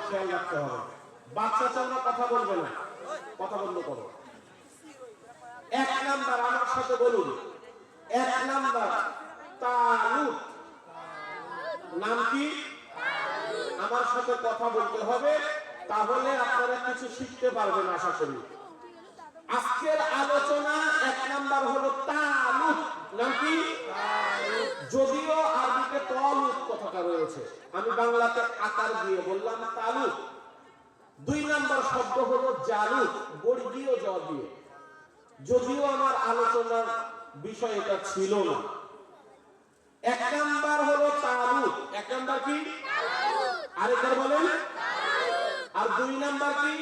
খেয়াল রাখতে হবে। বাচ্চা তোমরা কথা বলবে না, কথা বন্ধ করো। 1 নাম্বার আমার সাথে বলুন, 1 নাম্বার তালুত। নাম কি? আমার সাথে কথা বলতে হবে, তাহলে আপনারা কিছু শিখতে পারবেন আশা করি। আজকের আলোচনা 1 নাম্বার হলো তালুত। নাম কি? যদিও আরবিতে তালুত কথাটা রয়েছে, আমি বাংলাতে আকার দিয়ে বললাম তালুত। 2 নাম্বার শব্দ হলো জালুত, বর্গীয় জ দিয়ে। যদিও আমার আলোচনার বিষয় এটা ছিল না। 1 নাম্বার হলো তালুত। 1 নাম্বার কি? আরেকবার বলেন। আর 2 নাম্বার কি?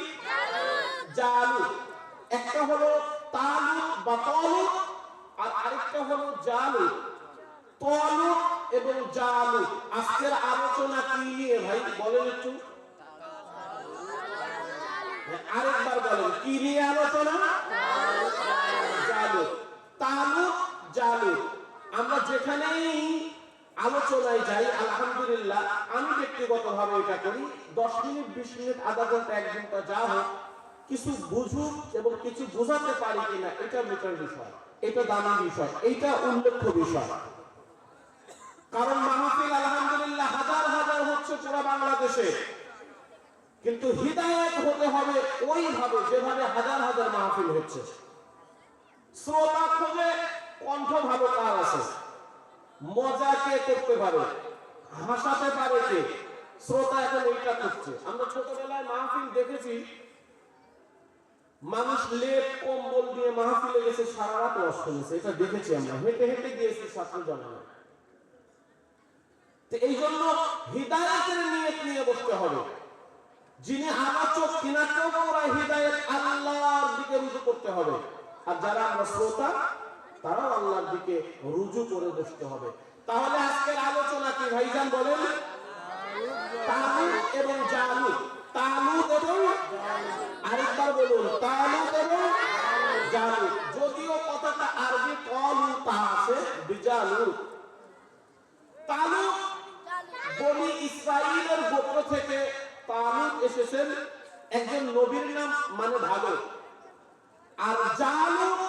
জালুত। একটা হলো তালুত বা তালুত, আর আরেকটা হলো জালুত। তালুত এবং জালুত। আজকের আলোচনা কি নিয়ে ভাই বলেন একটু? আরেকবার বলেন, কি নিয়ে আলোচনা? জালুত। তালুত জালুত। আমরা যেখানেই আলোচনায় যাই, আলহামদুলিল্লাহ আমি ব্যক্তিগতভাবে এটা করি, 10 মিনিট 20 মিনিট আধা ঘন্টা 1 ঘন্টা যা হোক, কিছু বুঝুক এবং কিছু বোঝাতে পারি কিনা এটা মেটার বিষয়, এটা দামি বিষয়, এটা উল্লেখ্য বিষয়। কারণ মাহফিল আলহামদুলিল্লাহ হাজার হাজার হচ্ছে পুরো বাংলাদেশে, কিন্তু হিদায়াত হতে হবে ওইভাবে যেভাবে হাজার হাজার মাহফিল হচ্ছে। শ্রোতা খোঁজে কণ্ঠ ভালো কার আছে, মজা কে করতে পারে, হাসাতে পারে কে, শ্রোতা এখন এইটা করছে। আমরা ছোটবেলায় মাহফিল দেখেছি, মানুষ লেপ কম্বল দিয়ে মাহফিলে গেছে, সারা রাত ওয়াজ শুনেছে, এটা দেখেছি আমরা, হেঁটে হেঁটে গিয়েছি ছাত্র জনগণ। তো এই জন্য হিদায়াতের নিয়ত নিয়ে বসতে হবে। যিনি আলোচক তিনাকেও আমরা হিদায়াত আল্লাহর দিকে রুজু করতে হবে, আর যারা আমরা শ্রোতা তারাও আল্লাহর দিকে রুজু করে বসতে হবে। তাহলে আজকের আলোচনা কি ভাইজান বলেন? তালুত এবং জালুত। তালুত এবং আরেকবার বলুন, তালুত এবং জালুত। যদিও কথাটা আরবি তালুতা আছে, বিজালুত। তালুত বনি ইসরাইলের গোত্র থেকে তালুত এসেছেন, একজন নবীর নাম, মানে ভালো। আর জালুত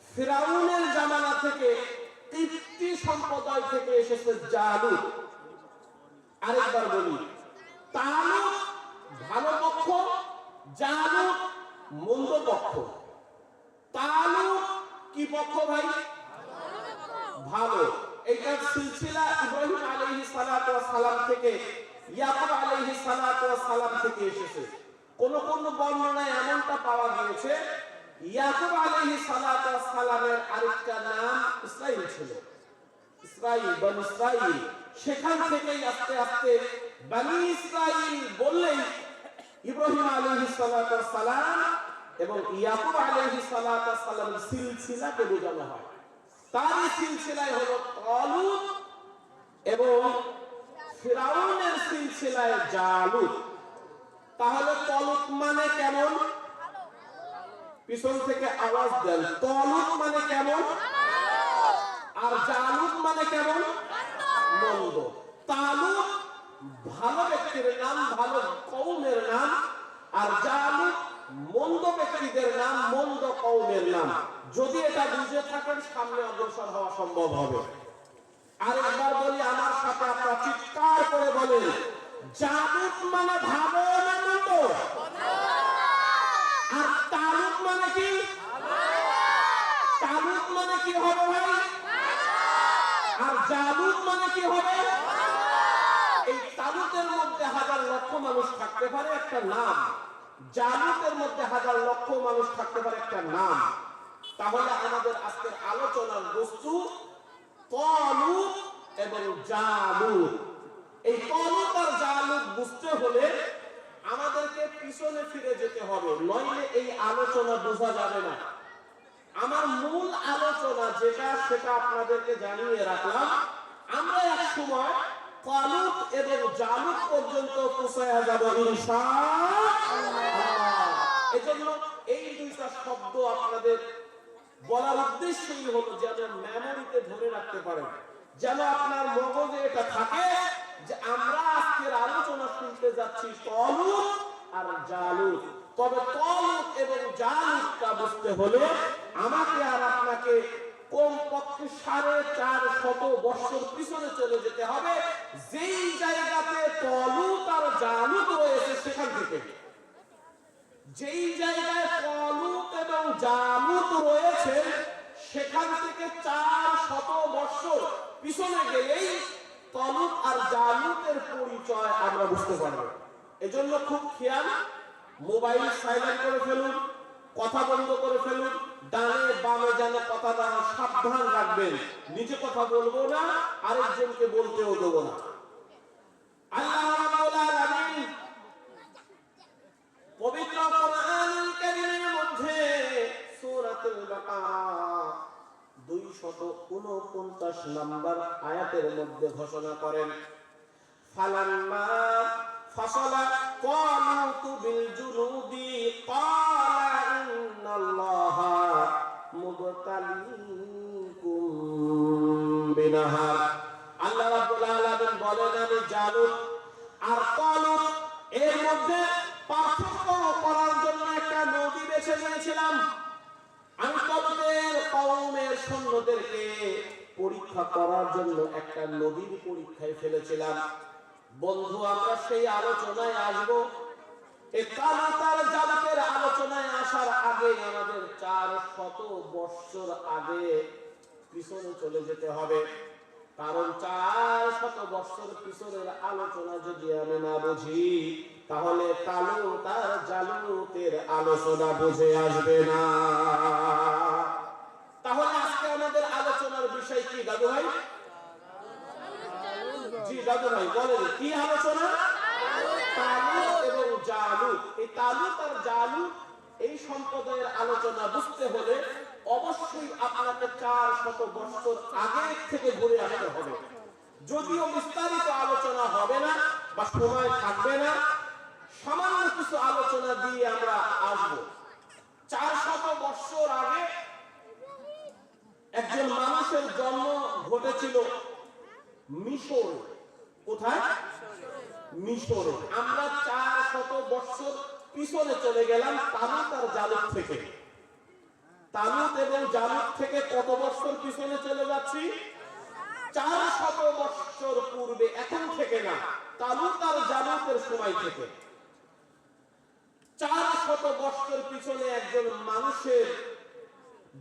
ফিরাউনের জামানা থেকে, কিপ্তি সম্প্রদায় থেকে এসেছে জালুত। আরেকবার বলি, তালুত ভালো পক্ষ, জালুত মন্দ পক্ষ। তালুত কি পক্ষ ভাই? ভালো। এইটার সিলসিলা ইব্রাহিম আলাইহিস সালাতু ওয়াস সালাম থেকে, ইয়াকুব আলাইহিস সালাতু ওয়াস সালাম থেকে এসেছে। কোন কোন বর্ণনায় এমনটা পাওয়া গিয়েছে, ইয়াকুব আলাইহিস সালাতু ওয়াস সালামের আরেকটা নাম ইসরাইল ছিল। ইসরাইল, বনি ইসরাইল। সেখান থেকেই আস্তে আস্তে বনি ইসরাইল বললেই ইব্রাহিম আলাইহিস সালাতু ওয়াস সালাম এবং ইয়াকুব আলাইহিস সালাতু ওয়াস সালামের সিলসিলাকে বোঝানো হয়। তারই সিলসিলায় হলো তালুত এবং ফিরাউনের সিলসিলায় জালুত। তাহলে তালুত মানে কেমন? পিছন থেকে আওয়াজ দেন। তালুত মানে কেমন? আর জালুত মানে কেমন? মন্দ। তালুত ভালো ব্যক্তির নাম, ভালো কওমের নাম, আর জালুত মন্দ ব্যক্তিদের নাম, মন্দ কওমের নাম। যদি এটা বুঝে থাকেন সামনে অগ্রসর হওয়া সম্ভব হবে। আরেকবার বলি, আমার সাথে আপনারা চিৎকার করে বলেন, জালুত মানে ভালো না মন্দ? আর তালুত মানে কি? তালুত মানে কি হবে ভাই? আর জালুত মানে কি হবে? এই তালুতের মধ্যে হাজার লক্ষ মানুষ থাকতে পারে, একটা নাম। জালুতের মধ্যে হাজার লক্ষ মানুষ থাকতে পারে, একটা নাম। তাহলে আমাদের আজকের আলোচনার বস্তু তালুত এবং জালুত। এই তালুত আর জালুত বুঝতে হলে আমাদেরকে পিছনে ফিরে যেতে হবে, নইলে এই আলোচনা বোঝা যাবে না। আমার মূল আলোচনা যেটা, সেটা আপনাদেরকে জানিয়ে রাখলাম। আমরা এক সময় তালুত এবং জালুত পর্যন্ত পৌঁছায়া যাব ইনশাআল্লাহ। এজন্য এই দুইটা শব্দ আপনাদের বলার উদ্দেশ্যই হলো যেন মেমোরিতে ধরে রাখতে পারেন, যেন আপনার মগজে এটা থাকে যে আমরা আজকের আলোচনা শুনতে যাচ্ছি। যাচ্ছি তালুত আর জালুত। তবে তালুত এবং জালুতটা বুঝতে হলে আমাকে আর আপনাকে কমপক্ষে 450 বছর পিছনে চলে যেতে হবে, যেই জায়গাতে তালুত আর জালুত রয়েছে সেখান থেকে। যেই জায়গায় তালুত এবং জালুত রয়েছে সেখান থেকে 400 বছর পিছনে গেলেই তালুত আর জালুতের পরিচয় আমরা বুঝতে পারবো। এজন্য খুব খেয়াল, মোবাইল সাইলেন্ট করে ফেলুন, কথা বন্ধ করে ফেলুন, ডানে বামে যেন কথা না হয় সাবধান রাখবেন। নিজে কথা বলবো না, আরেকজনকে বলতেও দেবো না। আল্লাহ রাব্বুল আলামিন পবিত্র কোরআনুল কারীমের মধ্যে সূরাতুল বাকারা 249 নম্বর আয়াতের মধ্যে ঘোষণা করেন, ফালাম্মা ফাসালা ক্বালুতু বিল জুনুদি ক্বালা ইন্নাল্লাহা মুবতালিকুম বিনাহার। আল্লাহ রাব্বুল আলামিন বলেন, আমি জালুত আর তালুত এর মধ্যে পার্থক্য করার জন্য একটা নদী বেছে নিয়েছিলাম। আমি তালুতের কওমের সৈন্যদেরকে পরীক্ষা করার জন্য একটা নদীর পরীক্ষায় ফেলেছিলাম। বন্ধু, আমরা সেই আলোচনায় আসবো। এই তালুত আর জালুতের আলোচনায় আসার আগে আমাদের 400 বছর আগে পিছনে চলে যেতে হবে। কারণ 400 বছর পিছনের আলোচনা যদি আমি না বুঝি, তাহলে তালুত আর জালুতের আলোচনা বুঝে আসবে না। তাহলে আজকে আমাদের আলোচনার বিষয় কি দাদু ভাই? জি দাদু ভাই বলেন, কি আলোচনা? তালুত এবং জালুত। এই তালুত আর জালুত এই সম্প্রদায়ের আলোচনা বুঝতে হলে অবশ্যই আপনাকে 400 বছর আগে থেকে ঘুরে আসতে হবে। যদিও বিস্তারিত আলোচনা হবে না বা সময় থাকবে না, সামান্য কিছু আলোচনা দিয়ে আমরা আসব। 400 বছর আগে একজন মানুষের জন্ম ঘটেছিল মিশর। কোথায়? মিশরে। আমরা 400 বছর পিছনে চলে গেলাম তালুত আর জালুত থেকে। তালুত এবং জালুত থেকে কত বছর পিছনে চলে যাচ্ছি? 400 বছর পূর্বে, এখন থেকে না, তালুত আর জালুতের সময় থেকে। 400 বছর পিছনে একজন মানুষের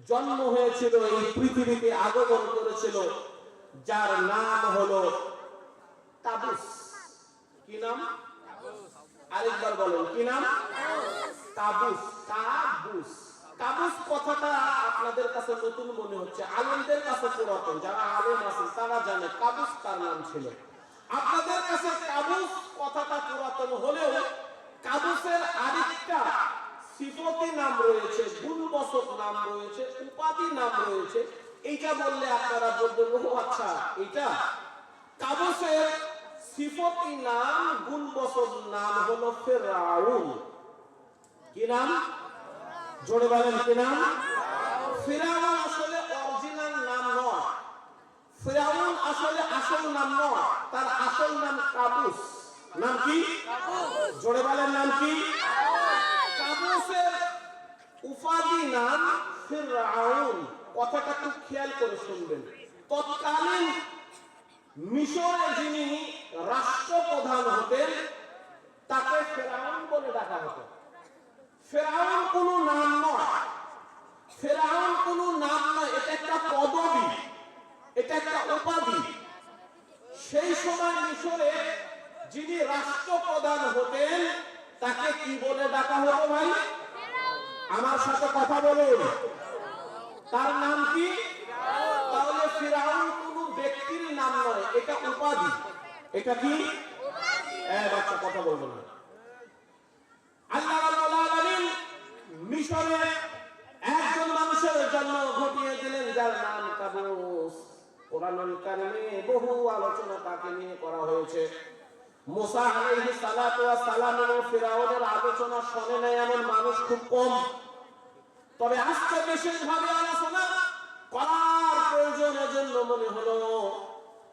জন্ম হয়েছিল, এই পৃথিবীতে আগমন করেছিল, যার নাম হলো কাবুস। কি নাম? আরেকবার বলেন, কি নাম? কাবুস। কাবুস। কাবুস কথাটা আপনাদের কাছে নতুন মনে হচ্ছে, আলেমদের কাছে পুরাতন। যারা আলেম আছেন তারা জানে কাবুস তার নাম ছিল। আপনাদের কাছে কাবুস কথাটা পুরাতন হলেও কাবুসের আরেকটা সিফতি নাম রয়েছে, গুণবাচক নাম রয়েছে, উপাধি নাম রয়েছে। এইটা বললে আপনারা বলবেন, ও আচ্ছা এটা। কাবুসের সিফতি নাম, গুণবাচক নাম হলো ফিরআউন। কি নাম? জোরে বলেন, কি নাম? ফিরআউন আসলে অরিজিনাল নাম নয়। ফিরআউন আসলে আসল নাম নয়, তার আসল নাম কাবুস। নাম কি? জোরে বলেন, নাম কি? কাবুসের উপাধি নাম ফিরআউন। কথাটা খুব খেয়াল করে শুনবেন। তৎকালীন মিশরে যিনি রাষ্ট্রপ্রধান হতেন তাকে ফিরআউন বলে ডাকা হতো। ফিরআউন কোনো নাম নয়, ফিরআউন কোনো নাম নয়, এটা একটা পদবি, এটা একটা উপাধি। সেই সময় মিশরে যিনি রাষ্ট্রপ্রধান হতেন তাকে কি বলে ডাকা হতো ভাই? আমার সাথে কথা বলুন, তার নাম কি? তাহলে ফিরআউন কোনো ব্যক্তির নাম নয়, এটা উপাধি। এটা কি? বাচ্চা কথা বলবো না। আল্লাহ রাব্বুল আলামিন মিশরে একজন মানুষের জন্ম ঘটিয়ে দিলেন যার নাম কাবুস। কোরআনুল কারীমে বহু আলোচনা তাকে নিয়ে করা হয়েছে। মুসা আলাইহিস সালাতু ওয়াস সালাম এবং ফিরআউনের আলোচনা শুনে নাই এমন মানুষ খুব কম। তবে আজকে বিশেষভাবে আলোচনা করার প্রয়োজনের জন্য মনে হলো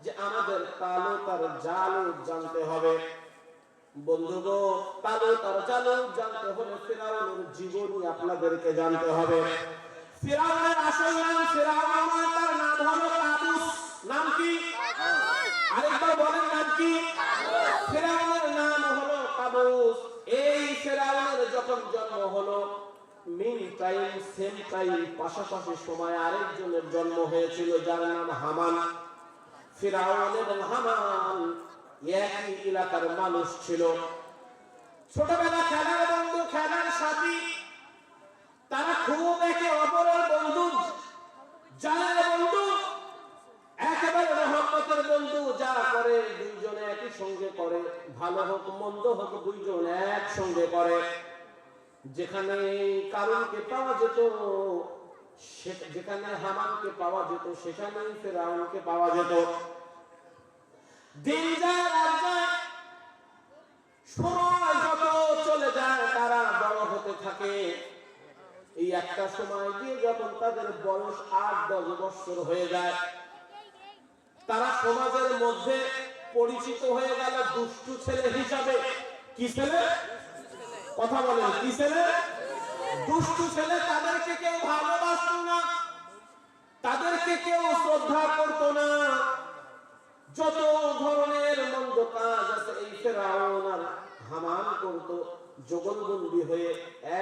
যে আমাদের তালুত আর জালুত জানতে হবে। বন্ধুগো, তালুত আর জালুত জানতে হলে ফিরআউনের জীবনী আপনাদেরকে জানতে হবে। ফিরআউনের আসল নাম ফিরআউন নয়, তার নাম হলো কাবুস। নাম কি? আরেকবার বলেন, নাম কি? ফিরআউনের নাম হলো কাবুস। এই ফিরআউনের যখন জন্ম হলো, মিন টাইম সেম টাইম পাশাপাশি সময় আরেকজনের জন্ম হয়েছিল, যার নাম হামান। ফিরআউন এবং হামান একই এলাকার মানুষ ছিল। ছোটবেলা খেলার বন্ধু, খেলার সাথী, তারা খুব একে অপরের বন্ধু, জানের বন্ধু, একেবারে রহমতের বন্ধু। যা করে দুইজনে একই সঙ্গে করে, ভালো হোক মন্দ হোক দুইজন একসঙ্গে করে। যেখানে কারুনকে পাওয়া যেত, যেখানে হামানকে পাওয়া যেত, সেখানে ফিরআউনকে পাওয়া যেত। দিন যায় রাত যায়, সময় যত চলে যায়, তারা বড় হতে থাকে। এই একটা সময় গিয়ে যখন তাদের বয়স 8-10 বছর হয়ে যায়, তারা সমাজের মধ্যে পরিচিত হয়ে গেল দুষ্টু ছেলে হিসাবে। কি ছেলে? কথা বলেন, কি ছেলে? দুষ্টু ছেলে। তাদেরকে কেউ ভালোবাসত না, তাদেরকে কেউ শ্রদ্ধা করত না। যত ধরনের মন্দ কাজ আছে এই ফিরআউন আর হামান করত, জগলবন্দি হয়ে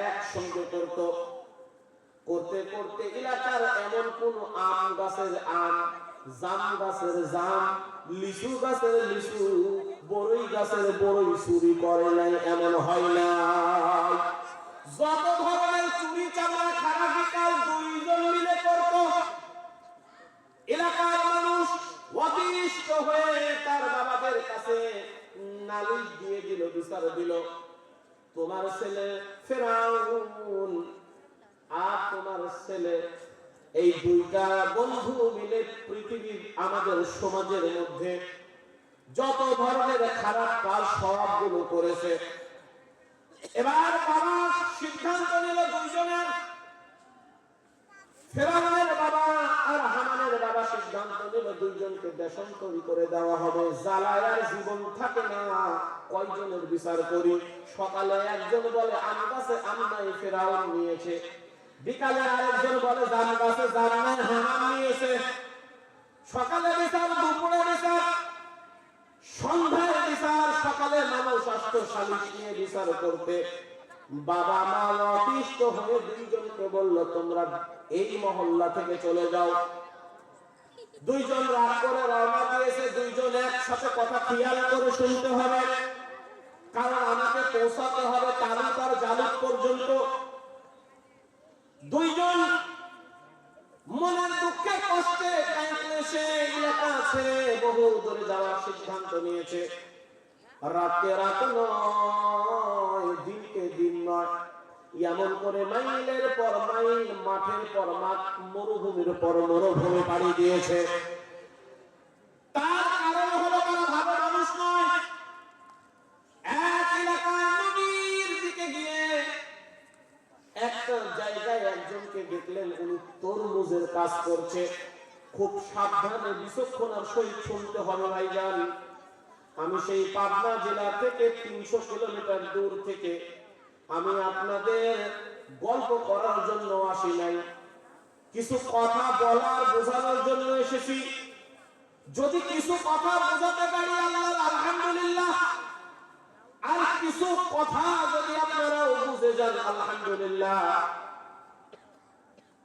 একসঙ্গে করত। করতে করতে এলাকার এমন কোন আম গাছের আম, জাম গাছের জাম, লিচু গাছের লিচু, বড়ই গাছের বড়ই চুরি করে নাই এমন হয় না। যত ধরনের চুরি চামড়া খারাপি কাজ দুইজন মিলে করত। এলাকার মানুষ অতিষ্ঠ হয়ে তার বাবাদের কাছে নালিশ দিয়ে দিল, বিচার দিল, তোমার ছেলে ফিরআউন আর তোমার ছেলে, এই দুইটা বন্ধু মিলে পৃথিবীর আমাদের সমাজের মধ্যে যত ধরনের খারাপ কাজ সবগুলো করেছে। এবার বাবা সিদ্ধান্ত নিল দুইজনের, ফিরআউনের বাবা আর হামানের বাবা সিদ্ধান্ত নিল দুইজনকে দেশান্তরী করে দেওয়া হবে। জ্বালায় আর জীবন থাকে না, কয়জনের বিচার করি? সকালে একজন বলে আম গাছে আম নাই, ফিরআউন নিয়েছে। বিকালে আরেকজন বলে জাম গাছে জাম নাই, হামান নিয়েছে। সকালে বিচার, দুপুরে বিচার, সন্ধ্যায় বিচার। সকালে মানুষ আসতো সালিশ নিয়ে বিচার করতে। বাবা মা অতিষ্ঠ হয়ে দুইজনকে বলল, তোমরা এই মহল্লা থেকে চলে যাও। দুইজন রাগ করে রওনা দিয়েছে। দুইজন একসাথে কথা খেয়াল করে শুনতে হবে, কারণ আমাকে পৌঁছাতে হবে তালুত আর জালুত পর্যন্ত। দুইজন মনের দুঃখে কষ্টে সে এলাকা ছেড়ে বহু দূরে যাওয়ার সিদ্ধান্ত নিয়েছে। রাতে রাত নয়, দিনকে দিন নয়, এমন করে মাইলের পর মাইল, মাঠের পর মাঠ, মরুভূমির পর মরুভূমি পাড়ি দিয়েছে। তার কারণ হলো তারা ভালো মানুষ নয়। এক এলাকায় নদীর দিকে গিয়ে একটা জায়গায় একজনকে দেখলেন, উনি তরমুজের কাজ করছে। খুব সাবধানে বিচক্ষণার সহিত শুনতে হবে ভাইজান। আমি সেই পাবনা জেলা থেকে 300 কিলোমিটার দূর থেকে আমি আপনাদের গল্প করার জন্য আসি নাই, কিছু কথা বলার বোঝানোর জন্য এসেছি। যদি কিছু কথা বোঝাতে পারি আল্লাহর আলহামদুলিল্লাহ, আর কিছু কথা যদি আপনারাও বুঝে যান আলহামদুলিল্লাহ।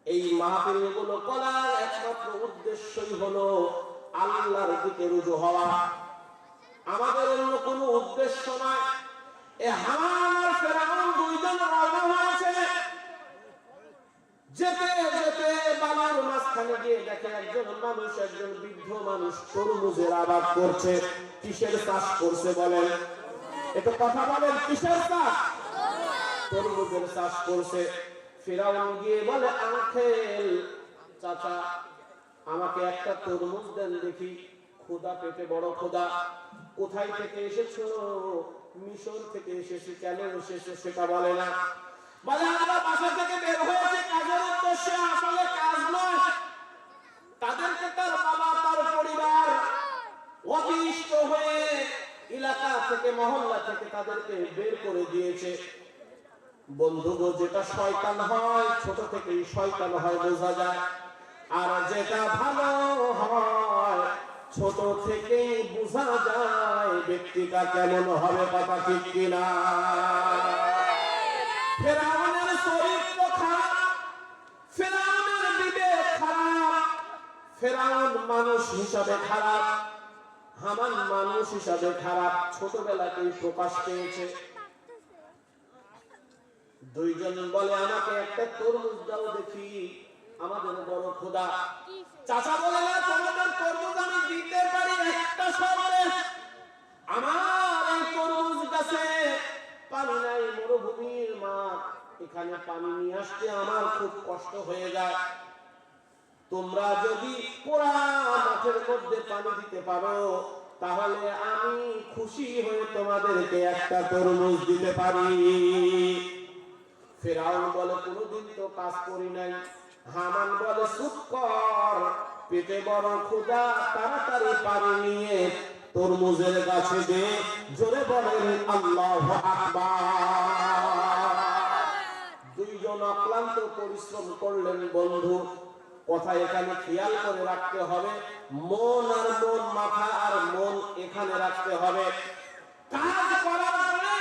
এই মাহফিলগুলো করার একমাত্র উদ্দেশ্যই হলো আল্লাহর দিকে রুজু হওয়া, আমাদের অন্য কোনো উদ্দেশ্য নয়। এই হামান আর ফিরআউন দুইজন রওনা হয়েছে। যেতে যেতে বালুর মাঝখানে গিয়ে দেখে একজন মানুষ, একজন বৃদ্ধ মানুষ তরমুজের আবাদ করছে। কিসের চাষ করছে বলেন? একটু কথা বলেন, কিসের চাষ? তরমুজের চাষ করছে। ফিরআউন গিয়ে বলে, আঙ্কেল, চাচা, আমাকে একটা তরমুজ দেন দেখি। ক্ষুধা পেটে বড় ক্ষুধা। কোথায় থেকে এসেছো? মিশর থেকে এসেছি। কেন এসেছো সেটা বলে না। বলে আমরা বাসা থেকে বের হয়েছে কাজের উদ্দেশ্যে। আসলে কাজ নয়, তাদেরকে তার বাবা, তার পরিবার অতিষ্ঠ হয়ে এলাকা থেকে মহল্লা থেকে তাদেরকে বের করে দিয়েছে। বন্ধুগো, যেটা শয়তান হয় ছোট থেকেই শয়তান হয় বোঝা যায়, আর যেটা ভালো হয় ছোট থেকেই বোঝা যায় ব্যক্তিটা কেমন হবে। কথা ঠিক কিনা? ফেরাউনের চরিত্র খারাপ, ফেরাউনের বিবেক খারাপ, ফেরাউন মানুষ হিসাবে খারাপ, হামান মানুষ হিসাবে খারাপ, ছোটবেলাতেই প্রকাশ পেয়েছে। দুইজন বলে আমাকে একটা তরমুজ দাও দেখি, আমাদের বড় খোদা। চাচা বলে না, তোমাদের তরমুজ আমি দিতে পারি একটা শর্তে, আমার এই তরমুজ গাছে পানি নাই, মরুভূমির মাঠ, এখানে পানি নিয়ে আসতে আমার খুব কষ্ট হয়ে যায়। তোমরা যদি পুরা মাঠের মধ্যে পানি দিতে পারো তাহলে আমি খুশি হয়ে তোমাদেরকে একটা তরমুজ দিতে পারি। ফেরাউন বলে কোনদিন তো কাজ করি নাই। হামান বলে চুপ কর, পেটে বড় ক্ষুধা, তাড়াতাড়ি পানি নিয়ে তরমুজের গাছে দে। জোরে বলেন আল্লাহু আকবার। দুইজন অক্লান্ত পরিশ্রম করলেন। বন্ধু, কথা এখানে খেয়াল করে রাখতে হবে, মন আর মন, মাথা আর মন এখানে রাখতে হবে। কাজ করার পরে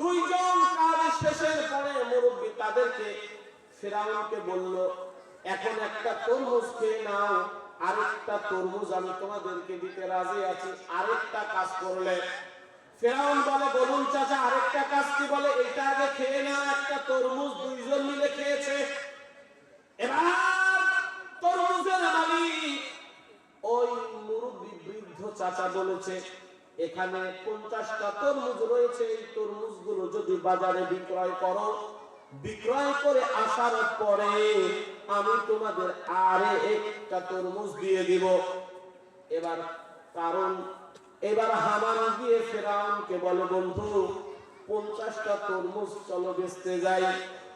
দুইজন কাজ শেষের পরে মুরব্বী তাদেরকে ফেরাউনকে বলল, এখন একটা তরমুজ খেয়ে নাও, আরেকটা তরমুজ আমি তোমাদেরকে দিতে রাজি আছি আরেকটা কাজ করলে। ফেরাউন বলে বলুন চাচা আরেকটা কাজ কি? বলে এটা আগে খেয়ে নাও একটা তরমুজ। দুইজন মিলে খেয়েছে। এবার তরমুজের মালিক ওই মুরব্বী বৃদ্ধ চাচা বলেছে, এখানে 50টা তরমুজ রয়েছে, এই তরমুজগুলো যদি বাজারে বিক্রয় করো, বিক্রয় করে আসার পরে আমি তোমাদের আরে একটা তরমুজ দিয়ে দিব। এবার কারণ এবার হামান দিয়ে ফেরাউনকে বলে বন্ধু 50টা তরমুজ চলো বেচতে যাই।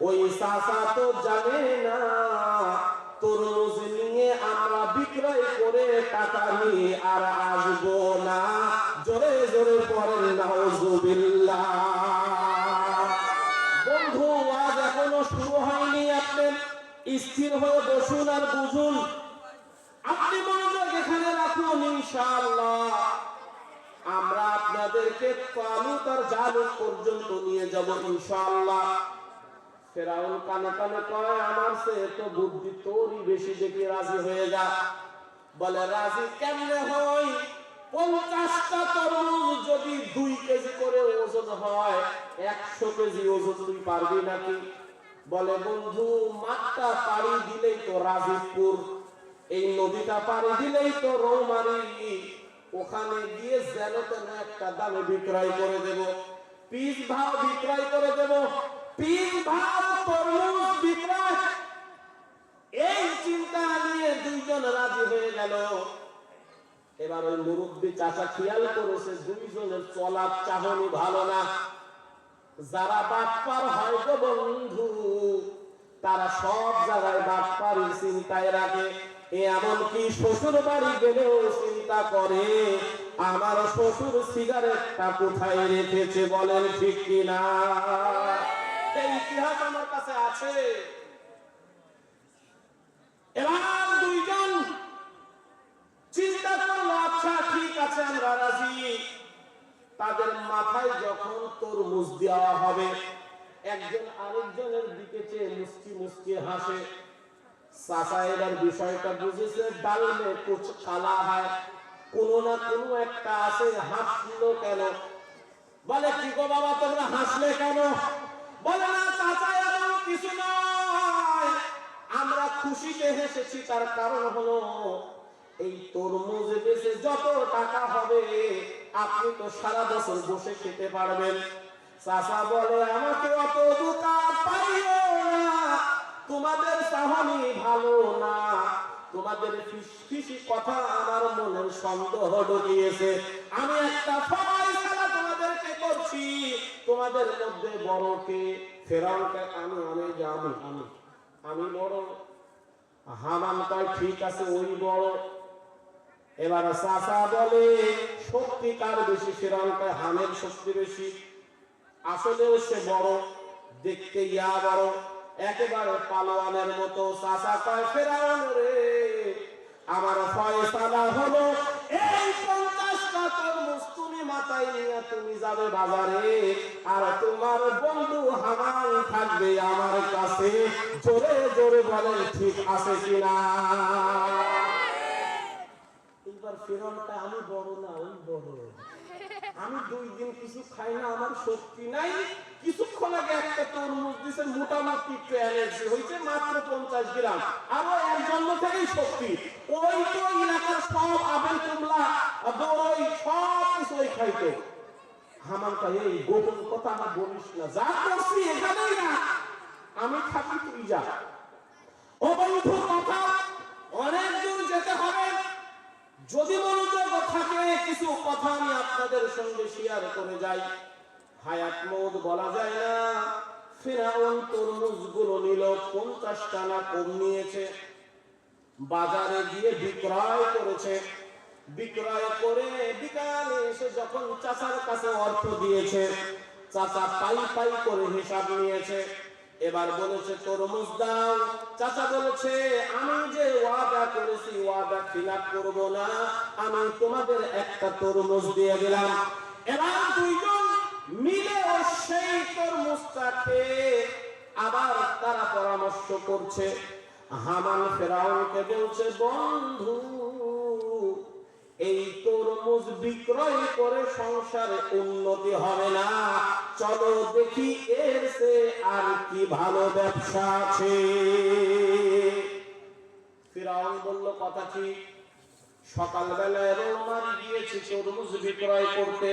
ওই চাচা তো জানে না তরমুজ নিয়ে আমরা বিক্রয় করে টাকা নিয়ে আর আসবো না। জোরে জোরে পড়েন নাউজুবিল্লাহ। বন্ধু, আজ এখনো শুরু হয়নি, আপনি স্থির হয়ে বসুন আর বুঝুন। আপনি মনোযোগ এখানে রাখুন, ইনশাআল্লাহ আমরা আপনাদেরকে তালুত আর জালুত পর্যন্ত নিয়ে যাব ইনশাআল্লাহ। ফেরাউন কানে কানে কয়, আমার সে তো বুদ্ধি তোরই বেশি, দেখি রাজি হয়ে যা। বলে রাজি কেমনে হই? 50টা তরমুজ যদি 2 কেজি করে ওজন হয়, 100 কেজি ওজন তুই পারবি নাকি? বলে বন্ধু মাঠটা পাড়ি দিলেই তো রাজীবপুর, এই নদীটা পাড়ি দিলেই তো রৌমারি, ওখানে গিয়ে যেন তেন একটা দামে বিক্রয় করে দেব, পিস ভাও বিক্রয় করে দেব, পিস ভাও তরমুজ বিক্রয়। এই চিন্তা নিয়ে দুইজন রাজি হয়ে গেল। এবার ওই মুরব্বী চাচা খেয়াল করেছে দুইজনের চলার চাহনি ভালো না। যারা বাটপার হয় গো বন্ধু, তারা সব জায়গায় বাটপারের চিন্তায় রাখে। এমনকি শ্বশুর বাড়ি গেলেও চিন্তা করে আমার শ্বশুর সিগারেটটা কোথায় রেখেছে। বলেন ঠিক কিনা? এই ইতিহাস আমার কাছে আছে। এবার দুইজন চিন্তা করলো, আচ্ছা ঠিক আছে আমরা রাজি। তাদের মাথায় যখন তরমুজ দেওয়া হবে, একজন আরেকজনের দিকে চেয়ে মুস্কি মুস্কি হাসে। চাচা এবার বিষয়টা বুঝেছে, ডাল মে কুছ কালা হয়, কোনো না কোনো একটা আছে। হাসলো কেন? বলে কি গো বাবা তোমরা হাসলে কেন? বলে না চাচা এমন কিছু নয়, আমরা খুশিতে হেসেছি। তার কারণ হলো এই তরমুজ বেচে যত টাকা হবে আপনি তো সারা বছর বসে খেতে পারবেন। চাচা বলে আমাকে অত বোকা পাইও না, তোমাদের চাহনি ভালো না, তোমাদের ফিসফিসি কথা আমার মনের সন্দেহ ঢুকিয়েছে। আমি একটা ফয়সালা তোমাদেরকে করছি, তোমাদের মধ্যে বড় কে? ফেরাউনকে আমি বড়। হামান কয় ঠিক আছে ওই বড়। এবার চাচা বলে শক্তি কার বেশি? ফিরআউন কয় হামের শক্তি বেশি। আসলেও সে বড়, দেখতে ইয়া বড়, একেবারে পালোয়ানের মতো। চাচা কয় ফিরআউন রে, আমার ফয়সালা হলো এই 50টা তরমুজ তুমি মাথায় নিয়ে তুমি যাবে বাজারে, আর তোমার বন্ধু হামান থাকবে আমার কাছে। জোরে জোরে বলেন ঠিক আছে কিনা? এইবার ফিরআউনটা আমি বড় না ওই বড়, আমি 2 দিন কিছু খাই না, আমার শক্তি নাই। কিছুক্ষণ আগে একটা তরমুজ দিছে, মোটামুটি একটু এনার্জি হইছে, মাত্র 50 গ্রাম, আরো এর জন্ম থেকেই শক্তি। ওই তো এলাকার সব আপেল কমলা বড়ই সব কিছু ওই খাইতো। হামান কয় এই গোপন কথা আমার বলিস না, যা করছি এখানেই না, আমি থাকি তুই যা। ও বন্ধু কথা অনেক দূর যেতে হবে, যদি মনোযোগ থাকে কিছু কথা আমি আপনাদের সঙ্গে শেয়ার করে যাই। হায়াত মওত বলা যায় না। ফিরআউন তরমুজগুলো নিল, 50টা না কম নিয়েছে, বাজারে গিয়ে বিক্রয় করেছে। বিক্রয় করে বিকালে এসে যখন চাচার কাছে অর্থ দিয়েছে, চাচা পাই পাই করে হিসাব নিয়েছে। এবার বলেছে তরমুজ দাও। চাচা বলেছে আমি যে ওয়াদা করেছি ওয়াদা খিলাফ করব না, আমি তোমাদের একটা তরমুজ দিয়ে দিলাম। এবার দুইজন মিলে সেই তরমুজটা খেয়ে আবার তারা পরামর্শ করছে। হামান ফিরআউনকে বলছে বন্ধু, এই তরমুজ বিক্রয় করে সংসারে উন্নতি হবে না, চলো দেখি এর সে আর কি ভালো ব্যবসা আছে। ফিরআউন বলল কথা ঠিক। সকালবেলায় রওনা দিয়েছে তরমুজ বিক্রয় করতে।